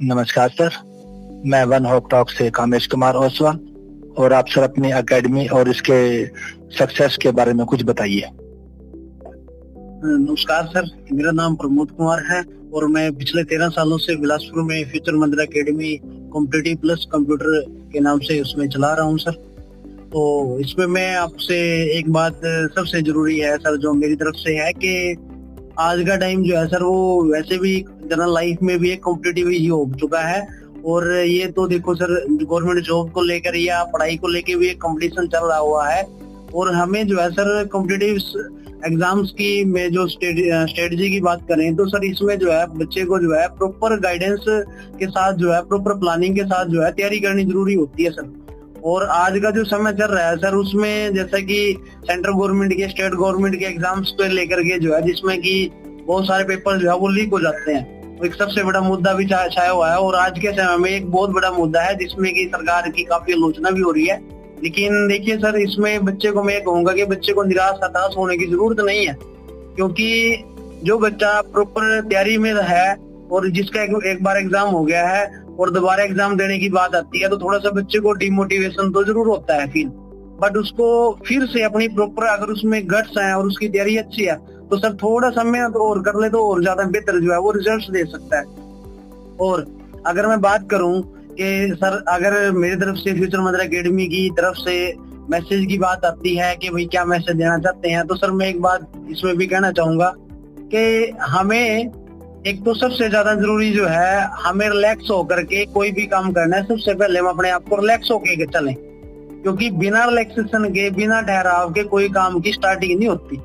नमस्कार सर, मैं one hope talk से कामेश कुमार ओसवाल और आप सर अपनी एकेडमी और इसके सक्सेस के बारे में कुछ बताइए। नमस्कार सर, मेरा नाम प्रमोद कुमार है और मैं पिछले 13 सालों से बिलासपुर में फ्यूचर मंदिर एकेडमी कॉम्पिटिटिव प्लस कंप्यूटर के नाम से उसमें चला रहा हूं सर। तो इसमें मैं आपसे एक बात सबसे जरूरी है सर जो मेरी तरफ से है कि आज का टाइम जो है सर वो वैसे भी जनरल लाइफ में भी एक कॉम्पिटिटिव ही हो चुका है। और ये तो देखो सर, गवर्नमेंट जॉब को लेकर या पढ़ाई को लेकर भी एक कंपटीशन चल रहा हुआ है। और हमें जो है सर कॉम्पिटिटिव एग्जाम्स की में जो स्ट्रेटजी की बात करें तो सर इसमें जो है बच्चे को जो है प्रॉपर गाइडेंस के साथ जो है प्रॉपर प्लानिंग के साथ जो है तैयारी करनी जरूरी होती है सर। और आज का जो समय चल रहा है सर उसमें जैसा कि सेंट्रल गवर्नमेंट के स्टेट गवर्नमेंट के एग्जाम्स को लेकर के जो है जिसमें कि बहुत सारे पेपर जो है वो लीक हो जाते हैं, तो एक सबसे बड़ा मुद्दा भी छाया हुआ है। और आज के समय में एक बहुत बड़ा मुद्दा है जिसमें कि सरकार की काफी आलोचना भी हो रही है। लेकिन देखिए सर, इसमें बच्चे को मैं कहूंगा कि बच्चे को निराश हताश होने की जरूरत नहीं है, क्योंकि जो बच्चा प्रॉपर तैयारी में है और जिसका एक बार एग्जाम हो गया है और दोबारा एग्जाम देने की बात आती है तो थोड़ा सा बच्चे को डिमोटिवेशन तो जरूर होता है फील, बट उसको फिर से अपनी प्रॉपर अगर उसमें गट्स है और उसकी तैयारी अच्छी है तो सर थोड़ा सा मेहनत और कर ले तो और ज्यादा बेहतर जो है वो रिजल्ट दे सकता है। और अगर मैं बात करूं कि सर अगर मेरी तरफ से फ्यूचर मंदिर एकेडमी की तरफ से मैसेज की बात आती है कि भाई क्या मैसेज देना चाहते हैं, तो सर मैं एक बात इसमें भी कहना चाहूंगा कि हमें एक तो सबसे ज्यादा जरूरी जो है हमें रिलैक्स होकर के कोई भी काम करना है। सबसे पहले हम अपने आप को रिलैक्स होके चलें, क्योंकि बिना रिलैक्सेशन के बिना ठहराव के कोई काम की स्टार्टिंग नहीं होती।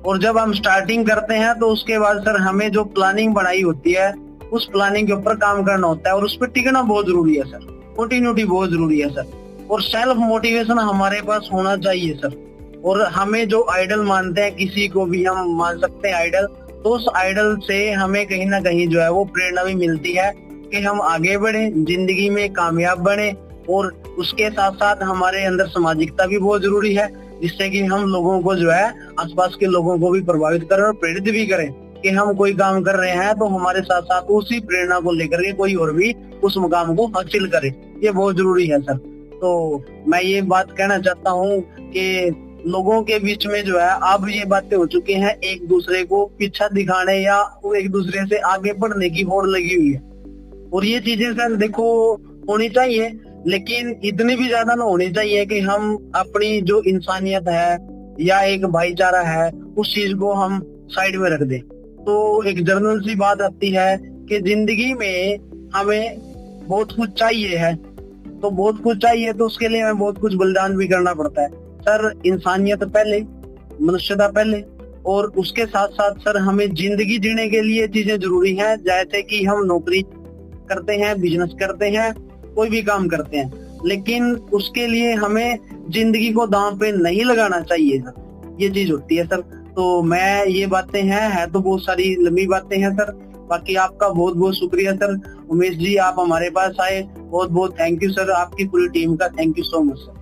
और जब हम स्टार्टिंग करते हैं तो उसके बाद सर हमें जो प्लानिंग बनाई होती है उस प्लानिंग के ऊपर काम करना होता है और उस पर टिकना बहुत जरूरी है सर। कंटिन्यूटी बहुत जरूरी है सर और सेल्फ मोटिवेशन हमारे पास होना चाहिए सर। और हमें जो आइडल मानते हैं, किसी को भी हम मान सकते हैं आइडल, तो उस आइडल से हमें कहीं ना कहीं जो है वो प्रेरणा भी मिलती है कि हम आगे बढ़े, जिंदगी में कामयाब बने। और उसके साथ साथ हमारे अंदर सामाजिकता भी बहुत जरूरी है, जिससे कि हम लोगों को जो है आसपास के लोगों को भी प्रभावित करें और प्रेरित भी करें कि हम कोई काम कर रहे हैं तो हमारे साथ साथ उसी प्रेरणा को लेकर के कोई और भी उस मुकाम को हासिल करे। ये बहुत जरूरी है सर। तो मैं ये बात कहना चाहता हूँ कि लोगों के बीच में जो है अब ये बातें हो चुकी हैं, एक दूसरे को पीछा दिखाने या एक दूसरे से आगे बढ़ने की होड़ लगी हुई है। और ये चीजें सर देखो होनी चाहिए, लेकिन इतनी भी ज्यादा ना होनी चाहिए कि हम अपनी जो इंसानियत है या एक भाईचारा है उस चीज को हम साइड में रख दें। तो एक जनरल सी बात आती है कि जिंदगी में हमें बहुत कुछ चाहिए है, तो बहुत कुछ चाहिए तो उसके लिए हमें बहुत कुछ बलिदान भी करना पड़ता है सर। इंसानियत पहले, मनुष्यता पहले, और उसके साथ साथ सर हमें जिंदगी जीने के लिए चीजें जरूरी हैं, जैसे कि हम नौकरी करते हैं, बिजनेस करते हैं, कोई भी काम करते हैं, लेकिन उसके लिए हमें जिंदगी को दांव पे नहीं लगाना चाहिए सर। ये चीज होती है सर। तो मैं ये बातें हैं तो बहुत सारी लंबी बातें हैं सर। बाकी आपका बहुत बहुत शुक्रिया सर। उमेश जी, आप हमारे पास आए, बहुत बहुत थैंक यू सर। आपकी पूरी टीम का thank you so much sir.